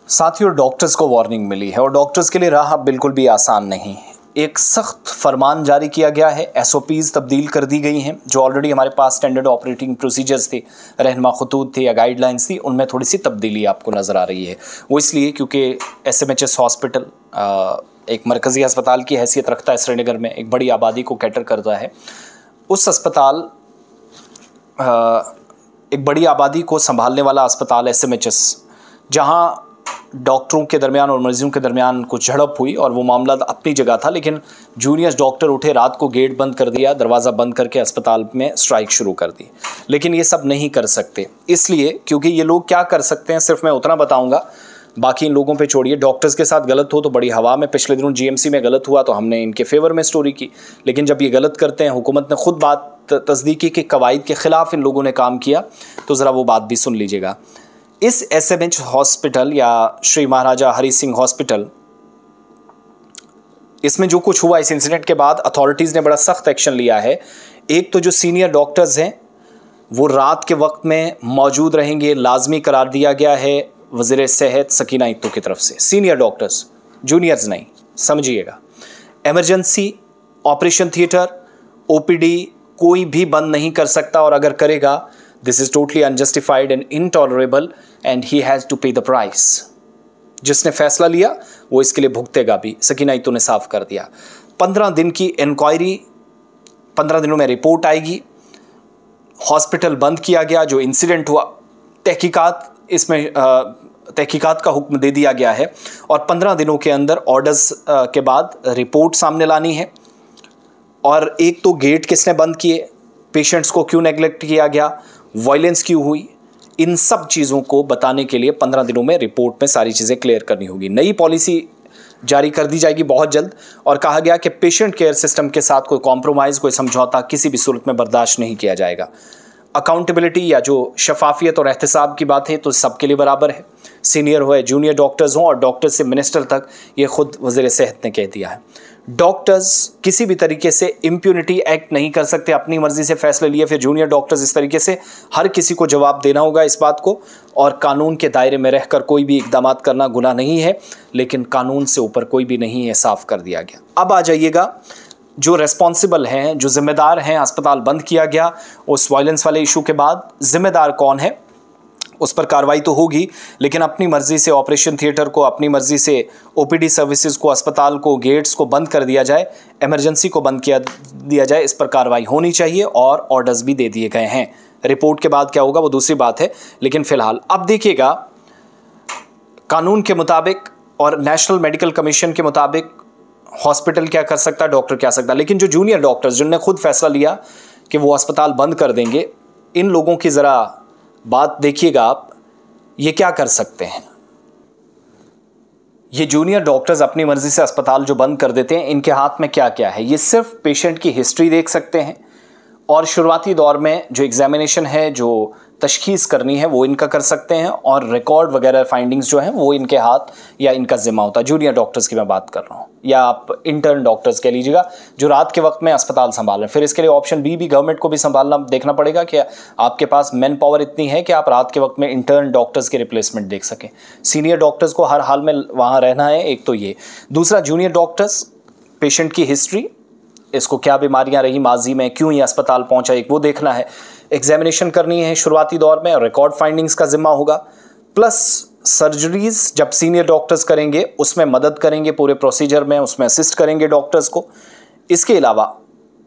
साथियों, डॉक्टर्स को वार्निंग मिली है और डॉक्टर्स के लिए राह बिल्कुल भी आसान नहीं है। एक सख्त फरमान जारी किया गया है, एसओपीज़ तब्दील कर दी गई हैं। जो ऑलरेडी हमारे पास स्टैंडर्ड ऑपरेटिंग प्रोसीजर्स थे, रहनुमा खतूत थे या गाइडलाइंस थी, उनमें थोड़ी सी तब्दीली आपको नज़र आ रही है। वो इसलिए क्योंकि एसएमएचएस हॉस्पिटल एक मरकज़ी अस्पताल की हैसियत रखता है श्रीनगर में, एक बड़ी आबादी को कैटर करता है। उस अस्पताल एक बड़ी आबादी को संभालने वाला अस्पताल एसएमएचएस, जहाँ डॉक्टरों के दरमियान और मरीजों के दरमियान कुछ झड़प हुई और वो मामला अपनी जगह था, लेकिन जूनियर डॉक्टर उठे, रात को गेट बंद कर दिया, दरवाज़ा बंद करके अस्पताल में स्ट्राइक शुरू कर दी। लेकिन ये सब नहीं कर सकते, इसलिए क्योंकि ये लोग क्या कर सकते हैं सिर्फ मैं उतना बताऊंगा, बाकी इन लोगों पे छोड़िए। डॉक्टर्स के साथ गलत हो तो बड़ी हवा में, पिछले दिनों जीएमसी में गलत हुआ तो हमने इनके फेवर में स्टोरी की, लेकिन जब ये गलत करते हैं, हुकूमत ने खुद बात तस्दीकी के कवायद के ख़िलाफ़ इन लोगों ने काम किया, तो ज़रा वो बात भी सुन लीजिएगा। इस एसएमएच हॉस्पिटल या श्री महाराजा हरि सिंह हॉस्पिटल, इसमें जो कुछ हुआ इस इंसिडेंट के बाद अथॉरिटीज़ ने बड़ा सख्त एक्शन लिया है। एक तो जो सीनियर डॉक्टर्स हैं वो रात के वक्त में मौजूद रहेंगे, लाजमी करार दिया गया है वज़ीर सेहत सकीना इत्तो की तरफ से। सीनियर डॉक्टर्स, जूनियर्स नहीं, समझिएगा। एमरजेंसी, ऑपरेशन थिएटर, ओपीडी कोई भी बंद नहीं कर सकता, और अगर करेगा this is totally unjustified and intolerable and he has to pay the price. जिसने फैसला लिया वो इसके लिए भुगतेगा भी, सकीना इत्तो ने साफ कर दिया। 15 दिन की इंक्वायरी, 15 दिनों में रिपोर्ट आएगी। हॉस्पिटल बंद किया गया, जो इंसिडेंट हुआ, तहकीकात, इसमें तहकीकात का हुक्म दे दिया गया है और 15 दिनों के अंदर ऑर्डर्स के बाद रिपोर्ट सामने लानी है। और एक तो गेट किसने बंद किए, पेशेंट्स को क्यों नेगलेक्ट किया गया, वायलेंस क्यों हुई, इन सब चीज़ों को बताने के लिए 15 दिनों में रिपोर्ट में सारी चीज़ें क्लियर करनी होगी। नई पॉलिसी जारी कर दी जाएगी बहुत जल्द, और कहा गया कि पेशेंट केयर सिस्टम के साथ कोई कॉम्प्रोमाइज़, कोई समझौता किसी भी सूरत में बर्दाश्त नहीं किया जाएगा। अकाउंटेबिलिटी या जो शफाफियत और एहतसाब की बात है तो सबके लिए बराबर है, सीनियर हो या जूनियर डॉक्टर्स हों, और डॉक्टर से मिनिस्टर तक, ये खुद वज़ीर सेहत ने कह दिया है। डॉक्टर्स किसी भी तरीके से इम्प्यूनिटी एक्ट नहीं कर सकते, अपनी मर्जी से फैसले लिए फिर जूनियर डॉक्टर्स इस तरीके से, हर किसी को जवाब देना होगा इस बात को, और कानून के दायरे में रहकर कोई भी इक़दाम करना गुनाह नहीं है, लेकिन कानून से ऊपर कोई भी नहीं है, साफ कर दिया गया। अब आ जाइएगा, जो रेस्पॉन्सिबल हैं, जो जिम्मेदार हैं, अस्पताल बंद किया गया उस वायलेंस वाले इशू के बाद, जिम्मेदार कौन है, उस पर कार्रवाई तो होगी, लेकिन अपनी मर्ज़ी से ऑपरेशन थिएटर को, अपनी मर्ज़ी से ओपीडी सर्विसेज को, अस्पताल को, गेट्स को बंद कर दिया जाए, इमरजेंसी को बंद किया दिया जाए, इस पर कार्रवाई होनी चाहिए और ऑर्डर्स भी दे दिए गए हैं। रिपोर्ट के बाद क्या होगा वो दूसरी बात है, लेकिन फ़िलहाल अब देखिएगा, कानून के मुताबिक और नेशनल मेडिकल कमीशन के मुताबिक हॉस्पिटल क्या कर सकता है, डॉक्टर क्या सकता है, लेकिन जो जूनियर डॉक्टर्स जिन्होंने खुद फैसला लिया कि वो अस्पताल बंद कर देंगे, इन लोगों की ज़रा बात देखिएगा आप, ये क्या कर सकते हैं। ये जूनियर डॉक्टर्स अपनी मर्जी से अस्पताल जो बंद कर देते हैं, इनके हाथ में क्या क्या है, ये सिर्फ पेशेंट की हिस्ट्री देख सकते हैं, और शुरुआती दौर में जो एग्जामिनेशन है, जो तशखीस करनी है, वो इनका कर सकते हैं, और रिकॉर्ड वगैरह फाइंडिंग्स जो हैं वो इनके हाथ या इनका जिम्मा होता है। जूनियर डॉक्टर्स की मैं बात कर रहा हूँ, या आप इंटर्न डॉक्टर्स कह लीजिएगा, जो रात के वक्त में अस्पताल संभाल रहे हैं। फिर इसके लिए ऑप्शन बी भी गवर्नमेंट को भी संभालना, देखना पड़ेगा कि आपके पास मैन पावर इतनी है कि आप रात के वक्त में इंटर्न डॉक्टर्स के रिप्लेसमेंट देख सकें। सीनियर डॉक्टर्स को हर हाल में वहाँ रहना है, एक तो ये। दूसरा, जूनियर डॉक्टर्स, पेशेंट की हिस्ट्री, इसको क्या बीमारियां रही माजी में, क्यों ये अस्पताल पहुंचा, एक वो देखना है। एग्जामिनेशन करनी है शुरुआती दौर में, रिकॉर्ड फाइंडिंग्स का जिम्मा होगा, प्लस सर्जरीज जब सीनियर डॉक्टर्स करेंगे उसमें मदद करेंगे, पूरे प्रोसीजर में उसमें असिस्ट करेंगे डॉक्टर्स को। इसके अलावा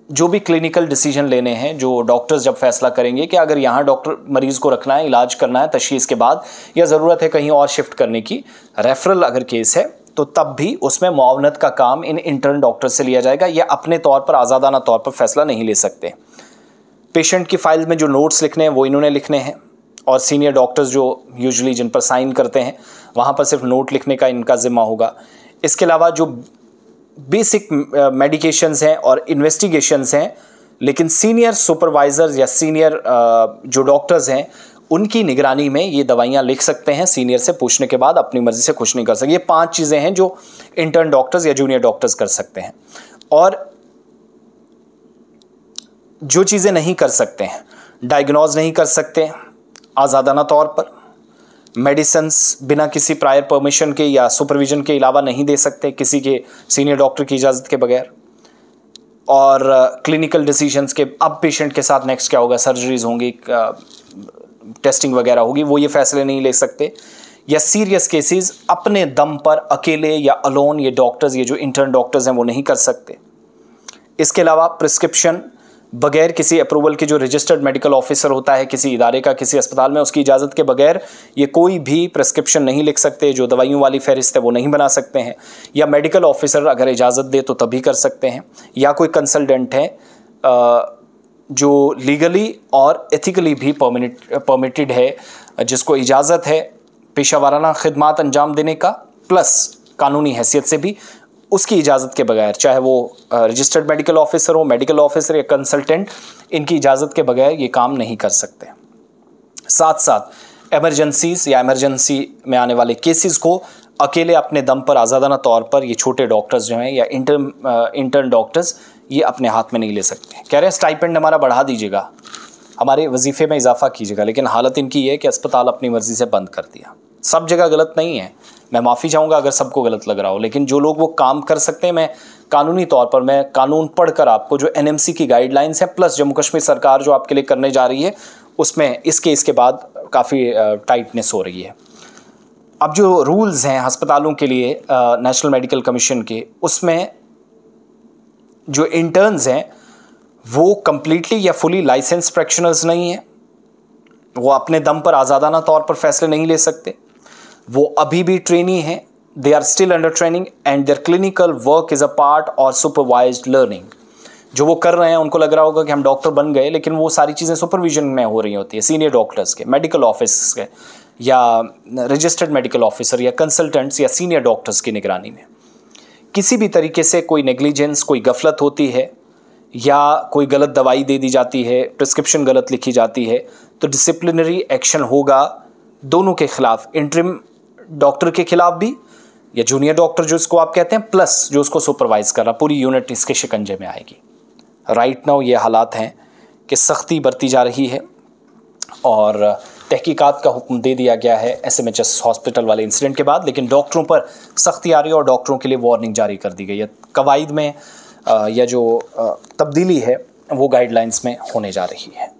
जो भी क्लिनिकल डिसीजन लेने हैं, जो डॉक्टर्स जब फैसला करेंगे कि अगर यहाँ डॉक्टर मरीज़ को रखना है, इलाज करना है तशख़ीस के बाद, या ज़रूरत है कहीं और शिफ्ट करने की, रेफरल अगर केस है, तो तब भी उसमें मुआवनत का काम इन इंटर्न डॉक्टर से लिया जाएगा। या अपने तौर पर, आज़ादाना तौर पर फैसला नहीं ले सकते। पेशेंट की फाइल में जो नोट्स लिखने हैं वो इन्होंने लिखने हैं, और सीनियर डॉक्टर्स जो यूजुअली जिन पर साइन करते हैं वहाँ पर सिर्फ नोट लिखने का इनका ज़िम्मा होगा। इसके अलावा जो बेसिक मेडिकेशंस हैं और इन्वेस्टिगेशंस हैं, लेकिन सीनियर सुपरवाइज़र्स या सीनियर जो डॉक्टर्स हैं उनकी निगरानी में ये दवाइयाँ लिख सकते हैं, सीनियर से पूछने के बाद, अपनी मर्ज़ी से कुछ नहीं कर सकते। ये 5 चीज़ें हैं जो इंटर्न डॉक्टर्स या जूनियर डॉक्टर्स कर सकते हैं। और जो चीज़ें नहीं कर सकते हैं, डायग्नोज नहीं कर सकते आज़ादाना तौर पर, मेडिसिन्स बिना किसी प्रायर परमिशन के या सुपरविजन के अलावा नहीं दे सकते किसी के सीनियर डॉक्टर की इजाज़त के बगैर। और क्लिनिकल डिसीजंस के अब पेशेंट के साथ नेक्स्ट क्या होगा, सर्जरीज होंगी, टेस्टिंग वगैरह होगी, वो ये फैसले नहीं ले सकते। या सीरियस केसेस अपने दम पर अकेले या अलोन ये डॉक्टर्स, ये जो इंटर्न डॉक्टर्स हैं वो नहीं कर सकते। इसके अलावा प्रिस्क्रिप्शन बगैर किसी अप्रूवल के जो रजिस्टर्ड मेडिकल ऑफिसर होता है किसी इदारे का, किसी अस्पताल में, उसकी इजाज़त के बगैर ये कोई भी प्रिस्क्रिप्शन नहीं लिख सकते। जो दवाइयों वाली फहरिस्त है वो नहीं बना सकते हैं, या मेडिकल ऑफिसर अगर इजाज़त दे तो तभी कर सकते हैं। या कोई कंसल्टेंट है जो लीगली और एथिकली भी परमिटेड है, जिसको इजाज़त है पेशा वाराना खिदमात अंजाम देने का, प्लस कानूनी हैसियत से भी, उसकी इजाज़त के बगैर, चाहे वो रजिस्टर्ड मेडिकल ऑफिसर हो, मेडिकल ऑफिसर या कंसल्टेंट, इनकी इजाज़त के बगैर ये काम नहीं कर सकते। साथ साथ एमरजेंसीज या एमरजेंसी में आने वाले केसेस को अकेले अपने दम पर आज़ादाना तौर पर ये छोटे डॉक्टर्स जो हैं या इंटर्न डॉक्टर्स ये अपने हाथ में नहीं ले सकते। कह रहे हैं स्टाइपेंड हमारा बढ़ा दीजिएगा, हमारे वजीफ़े में इजाफा कीजिएगा, लेकिन हालत इनकी है कि अस्पताल अपनी मर्ज़ी से बंद कर दिया। सब जगह गलत नहीं है, मैं माफ़ी चाहूँगा अगर सबको गलत लग रहा हो, लेकिन जो लोग वो काम कर सकते हैं, मैं कानूनी तौर पर, मैं कानून पढ़कर आपको जो एनएमसी की गाइडलाइंस हैं प्लस जम्मू कश्मीर सरकार जो आपके लिए करने जा रही है उसमें इस केस के बाद काफ़ी टाइटनेस हो रही है। अब जो रूल्स हैं अस्पतालों के लिए नेशनल मेडिकल कमीशन के, उसमें जो इंटर्न्स हैं वो कम्प्लीटली या फुली लाइसेंस प्रैक्टिशनर्स नहीं हैं, वो अपने दम पर आज़ादाना तौर पर फैसले नहीं ले सकते, वो अभी भी ट्रेनी हैं, they are still under training and their clinical work is a part और सुपरवाइज्ड लर्निंग। जो वो कर रहे हैं उनको लग रहा होगा कि हम डॉक्टर बन गए, लेकिन वो सारी चीज़ें सुपरविजन में हो रही होती है, सीनियर डॉक्टर्स के, मेडिकल ऑफिस के, या रजिस्टर्ड मेडिकल ऑफिसर या कंसल्टेंट्स या सीनियर डॉक्टर्स की निगरानी में। किसी भी तरीके से कोई नेग्लिजेंस, कोई गफलत होती है या कोई गलत दवाई दे दी जाती है, प्रिस्क्रिप्शन गलत लिखी जाती है, तो डिसिप्लिनरी एक्शन होगा दोनों के खिलाफ, इंटरिम डॉक्टर के खिलाफ भी या जूनियर डॉक्टर जो इसको आप कहते हैं, प्लस जो उसको सुपरवाइज कर रहा, पूरी यूनिट इसके शिकंजे में आएगी। राइट नाउ ये हालात हैं कि सख्ती बरती जा रही है और तहकीकात का हुक्म दे दिया गया है SMHS हॉस्पिटल वाले इंसिडेंट के बाद, लेकिन डॉक्टरों पर सख्ती आ रही है और डॉक्टरों के लिए वार्निंग जारी कर दी गई है। कवायद में या जो तब्दीली है वो गाइडलाइंस में होने जा रही है।